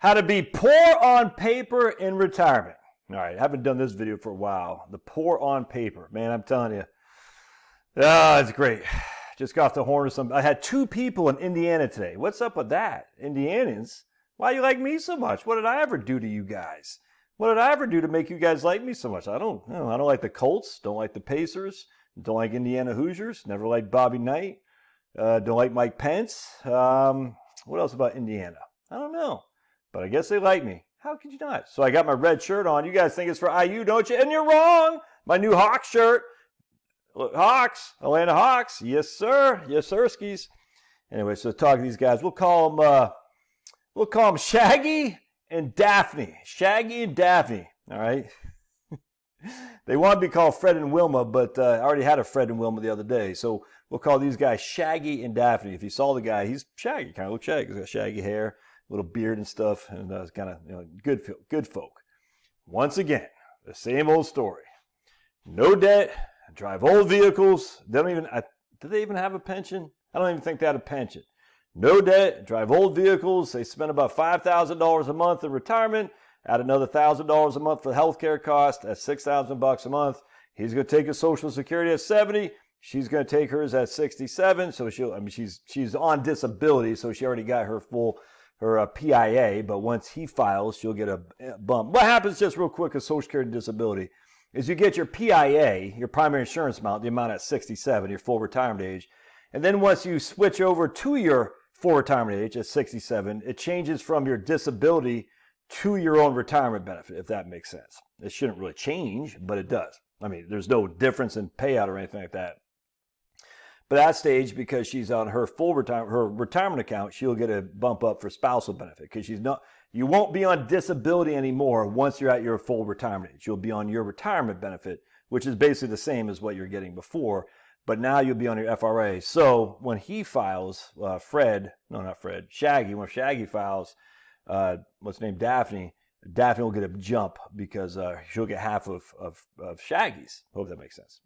How to be poor on paper in retirement. All right, I haven't done this video for a while. The poor on paper. Man, I'm telling you. It's great. Just got off the horn of some. I had 2 people in Indiana today. What's up with that? Indianans? Why you like me so much? What did I ever do to you guys? What did I ever do to make you guys like me so much? I don't like the Colts. Don't like the Pacers. Don't like Indiana Hoosiers. Never liked Bobby Knight. Don't like Mike Pence. What else about Indiana? I don't know. But I guess they like me. How could you not? So I got my red shirt on. You guys think it's for IU, don't you? And you're wrong. My new Hawks shirt. Look, Hawks. Atlanta Hawks. Yes, sir. Yes, sirskis. Anyway, so talking to these guys, we'll call them Shaggy and Daphne. Shaggy and Daphne. All right. They want to be called Fred and Wilma, but I already had a Fred and Wilma the other day. So we'll call these guys Shaggy and Daphne. If you saw the guy, he's shaggy. Kind of looks shaggy. He's got shaggy hair, little beard and stuff, and kind of good folk. Once again, the same old story. No debt, drive old vehicles. They don't even. Do they even have a pension? I don't even think they had a pension. No debt, drive old vehicles. They spend about $5,000 a month in retirement. Add another $1,000 a month for healthcare costs. That's $6,000 a month. He's going to take his Social Security at 70. She's going to take hers at 67. So she's on disability, so she already got her PIA. But once he files, she'll get a bump. What happens, just real quick, with Social Security disability is you get your PIA, your primary insurance amount, the amount at 67, your full retirement age. And then once you switch over to your full retirement age at 67, it changes from your disability to your own retirement benefit, if that makes sense. It shouldn't really change, but it does. I mean, there's no difference in payout or anything like that. But at that stage, because she's on her full retirement account, she'll get a bump up for spousal benefit because you won't be on disability anymore once you're at your full retirement age. You'll be on your retirement benefit, which is basically the same as what you're getting before. But now you'll be on your FRA. So when he files, Shaggy, when Shaggy files, what's her name, Daphne will get a jump because she'll get half of Shaggy's. Hope that makes sense.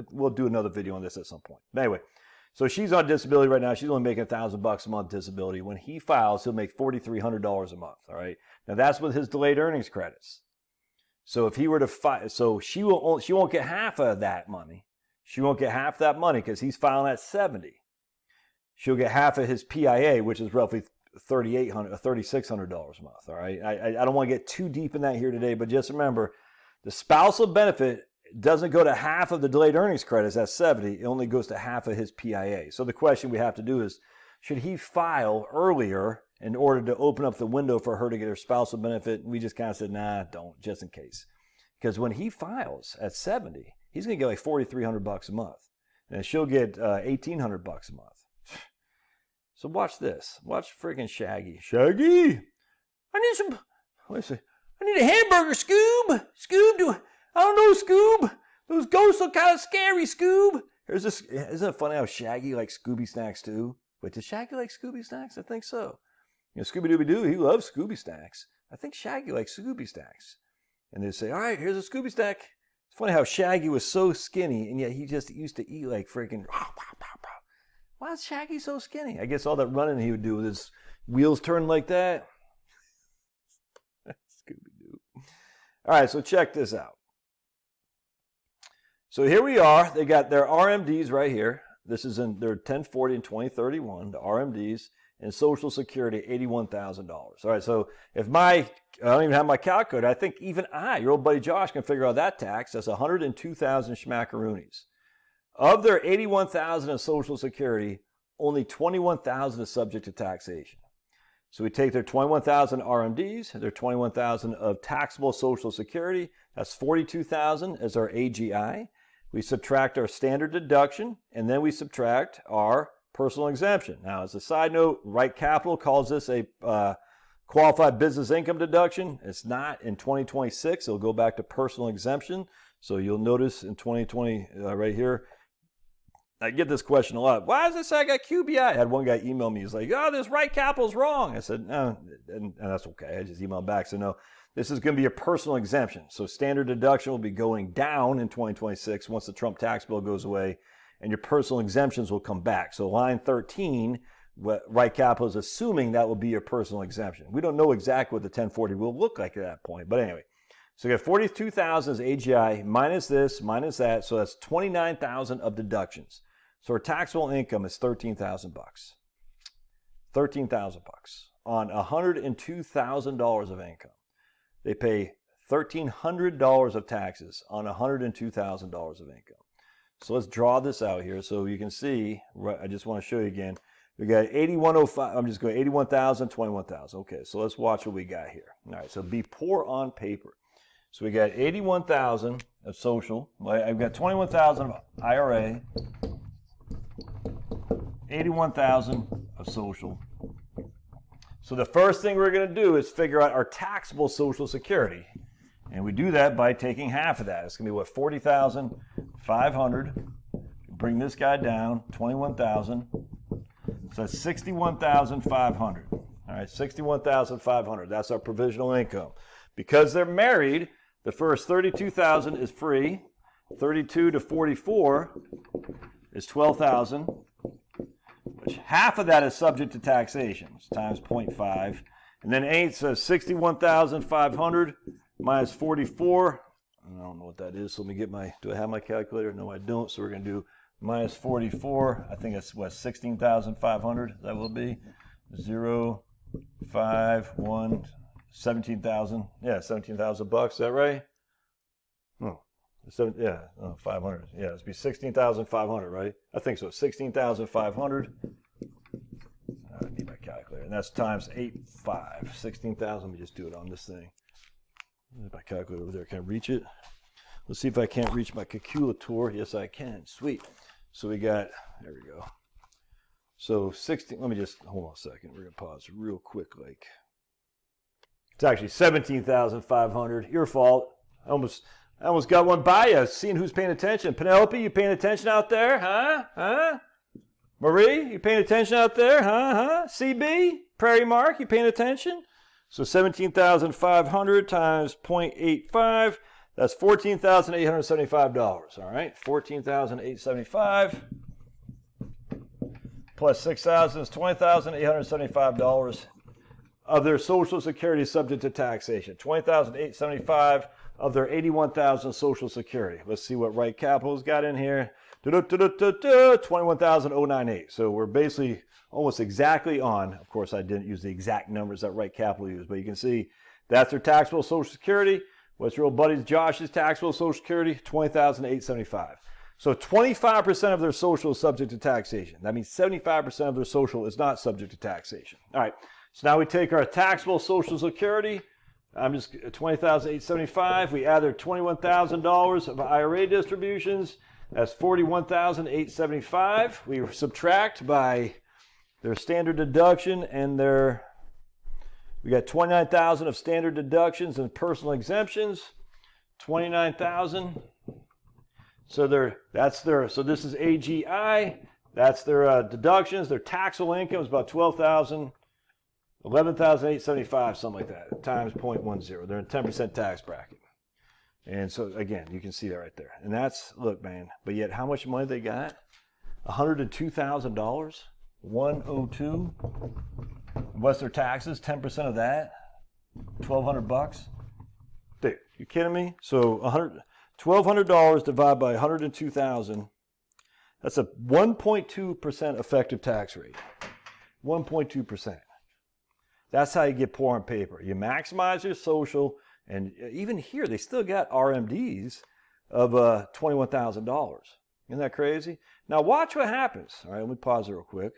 We'll do another video on this at some point. But anyway, so she's on disability right now. She's only making $1,000 a month disability. When he files, he'll make $4,300 a month. All right. Now that's with his delayed earnings credits. So if he were to file, so she won't get half of that money. She won't get half that money because he's filing at 70. She'll get half of his PIA, which is roughly $3,600 a month. All right. I don't want to get too deep in that here today, but just remember, the spousal benefit doesn't go to half of the delayed earnings credits at 70. It only goes to half of his PIA. So the question we have to do is, should he file earlier in order to open up the window for her to get her spousal benefit? We just kind of said, nah, don't, just in case. Because when he files at 70, he's going to get like $4,300 a month. And she'll get $1,800 a month. So watch this. Watch freaking Shaggy. Shaggy! I need a hamburger, Scoob! Scoob, I don't know, Scoob! Those ghosts look kind of scary, Scoob! Isn't it funny how Shaggy likes Scooby snacks too? Wait, does Shaggy like Scooby snacks? I think so. You know, Scooby-Dooby-Doo, he loves Scooby snacks. I think Shaggy likes Scooby snacks. And they say, all right, here's a Scooby snack. It's funny how Shaggy was so skinny, and yet he just used to eat like freaking... Why is Shaggy so skinny? I guess all that running he would do with his wheels turned like that. Scooby-Doo. All right, so check this out. So here we are. They got their RMDs right here. This is in their 1040 and 2031, the RMDs, and Social Security, $81,000. All right, so if I don't even have my calculator, I think even your old buddy Josh, can figure out that tax. That's 102,000 schmackaroonies. Of their $81,000 in Social Security, only $21,000 is subject to taxation. So we take their $21,000 RMDs, their $21,000 of taxable Social Security, that's $42,000 as our AGI. We subtract our standard deduction, and then we subtract our personal exemption. Now, as a side note, Right Capital calls this a qualified business income deduction. It's not. In 2026. It'll go back to personal exemption. So you'll notice in 2020 right here, I get this question a lot. Why does it say I got QBI? I had one guy email me. He's like, oh, this Right Capital's wrong. I said, no, and that's okay. I just emailed back. So no, this is going to be a personal exemption. So standard deduction will be going down in 2026 once the Trump tax bill goes away, and your personal exemptions will come back. So line 13 what Right Capital is assuming that will be your personal exemption. We don't know exactly what the 1040 will look like at that point. But anyway, so you got 42,000 as AGI minus this, minus that. So that's 29,000 of deductions. So our taxable income is 13,000 bucks. 13,000 bucks on $102,000 of income. They pay $1,300 of taxes on $102,000 of income. So let's draw this out here so you can see. I just want to show you again. We got 8105. I'm just going 81,000, 21,000. Okay, so let's watch what we got here. All right, so be poor on paper. So we got 81,000 of social. I've got 21,000 of IRA. 81,000 of social. So the first thing we're going to do is figure out our taxable Social Security. And we do that by taking half of that. It's going to be what, 40,500. Bring this guy down, 21,000. So that's 61,500. All right, 61,500. That's our provisional income. Because they're married, the first 32,000 is free. 32 to 44 is 12,000. Which half of that is subject to taxation. It's times 0.5. And then 8 says 61,500 minus 44. I don't know what that is. So let me get my, do I have my calculator? No, I don't. So we're going to do minus 44. I think that's what, 16,500. That will be 0, 5, 1, 17,000. Yeah, 17,000 bucks. Is that right? Oh, 500. Yeah, it'd be 16,500, right? I think so. 16,500. I need my calculator, and that's times 8.5. 16,000. Let me just do it on this thing. My calculator over there. Can I reach it? Let's see if I can't reach my calculator. Yes, I can. Sweet. So we got, there we go. So 16, let me just, hold on a second. We're going to pause real quick. Like, it's actually 17,500. Your fault. I almost got one by you, seeing who's paying attention. Penelope, you paying attention out there? Huh? Marie, you paying attention out there? Huh? CB, Prairie Mark, you paying attention? So 17,500 times 0.85, that's $14,875. All right, 14,875 plus 6,000 is $20,875 of their Social Security subject to taxation. 20,875 of their 81,000 Social Security. Let's see what Right Capital's got in here. 21,098. So we're basically almost exactly on. Of course, I didn't use the exact numbers that Right Capital used, but you can see that's their taxable Social Security. What's your old buddy Josh's taxable Social Security? 20,875. So 25% of their social is subject to taxation. That means 75% of their social is not subject to taxation. All right. So now we take our taxable Social Security. I'm just 20,875. We add their $21,000 of IRA distributions. That's 41,875. We subtract by their standard deduction and we got 29,000 of standard deductions and personal exemptions. 29,000. So so this is AGI. That's their deductions. Their taxable income is about 12,000. 11,875, something like that, times 0.10. They're in 10% tax bracket. And so, again, you can see that right there. And that's, look, man, but yet how much money they got? $102,000? 102? What's their taxes? 10% of that? 1,200 bucks? Dude, you kidding me? So $1,200 divided by 102,000. That's a 1.2% effective tax rate. 1.2%. That's how you get poor on paper. You maximize your social, and even here, they still got RMDs of $21,000. Isn't that crazy? Now watch what happens. All right, let me pause it real quick.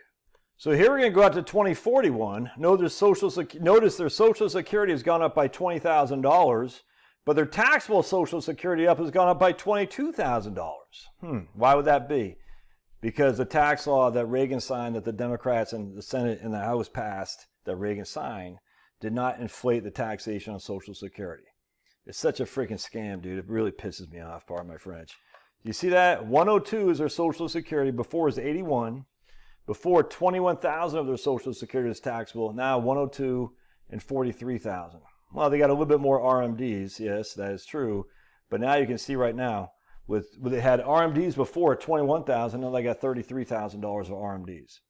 So here we're going to go out to 2041. Notice their Social Security has gone up by $20,000, but their taxable Social Security has gone up by $22,000. Why would that be? Because the tax law that Reagan signed, that the Democrats and the Senate and the House passed, that Reagan signed, did not inflate the taxation on Social Security. It's such a freaking scam, dude. It really pisses me off, pardon my French. You see that? 102 is their Social Security. Before it was 81. Before, 21,000 of their Social Security is taxable. Now 102 and 43,000. Well, they got a little bit more RMDs. Yes, that is true. But now you can see right now, they had RMDs before at 21,000, now they got $33,000 of RMDs.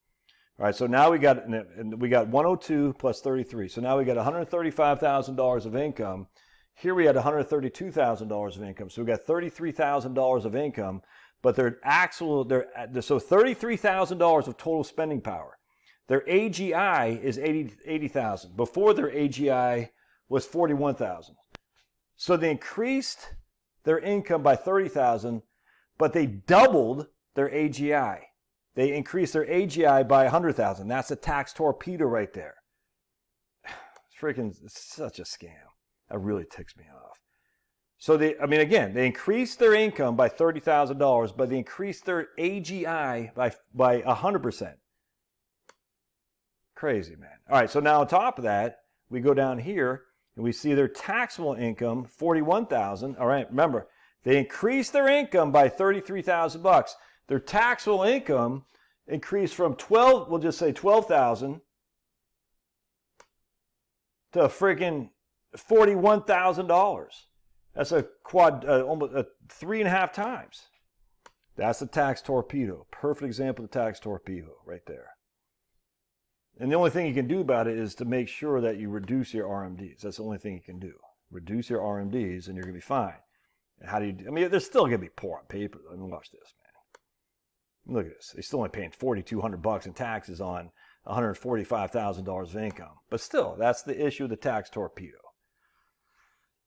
All right, so now we got 102 plus 33. So now we got $135,000 of income. Here we had $132,000 of income. So we got $33,000 of income, but so $33,000 of total spending power. Their AGI is 80,000. Before their AGI was 41,000. So they increased their income by 30,000, but they doubled their AGI. They increased their AGI by 100,000. That's a tax torpedo right there. It's such a scam. That really ticks me off. So they increased their income by $30,000, but they increased their AGI by 100%. Crazy, man. All right, so now on top of that, we go down here and we see their taxable income, $41,000. All right, remember, they increased their income by $33,000. Their taxable income increased from $12,000 to freaking $41,000. That's almost 3.5 times. That's the tax torpedo. Perfect example of the tax torpedo right there. And the only thing you can do about it is to make sure that you reduce your RMDs. That's the only thing you can do. Reduce your RMDs and you're going to be fine. And how do you do? I mean, they're still going to be poor on paper. I mean, watch this, man. Look at this. They're still only paying $4,200 in taxes on $145,000 of income. But still, that's the issue of the tax torpedo.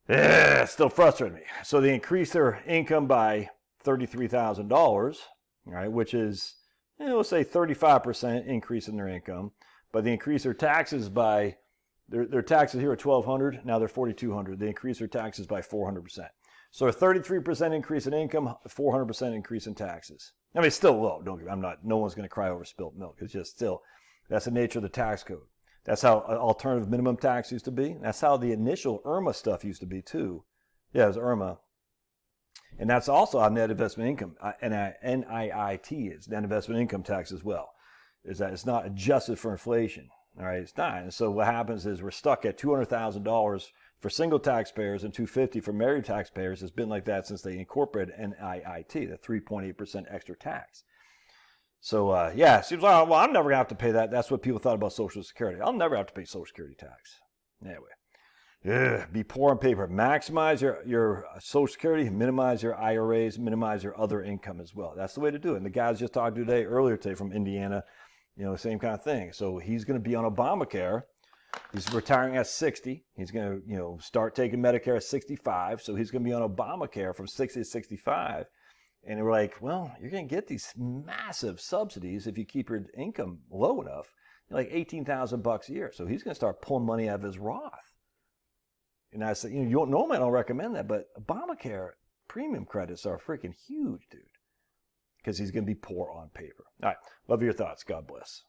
Yeah, still frustrating me. So they increased their income by $33,000, right, which is, let's say 35% increase in their income. But they increased their taxes by, their taxes here are $1,200, now they're $4,200. They increased their taxes by 400%. So a 33% increase in income, 400% increase in taxes. I mean, it's still low. No one's going to cry over spilt milk. It's just still, that's the nature of the tax code. That's how alternative minimum tax used to be. That's how the initial IRMA stuff used to be too. Yeah, it was IRMA. And that's also how net investment income, NIIT is, net investment income tax as well, is that it's not adjusted for inflation. All right, it's not. And so what happens is we're stuck at $200,000 for single taxpayers and $250,000 for married taxpayers. It's been like that since they incorporated NIIT, the 3.8% extra tax. So, yeah, it seems like, well, I'm never going to have to pay that. That's what people thought about Social Security. I'll never have to pay Social Security tax. Anyway, be poor on paper. Maximize your Social Security, minimize your IRAs, minimize your other income as well. That's the way to do it. And the guy I was just talking to earlier today from Indiana, same kind of thing. So he's going to be on Obamacare. He's retiring at 60. He's going to, start taking Medicare at 65. So he's going to be on Obamacare from 60 to 65. And we're like, well, you're going to get these massive subsidies if you keep your income low enough, like $18,000 a year. So he's going to start pulling money out of his Roth. And I said, normally I don't recommend that, but Obamacare premium credits are freaking huge, dude, because he's going to be poor on paper. All right. Love your thoughts. God bless.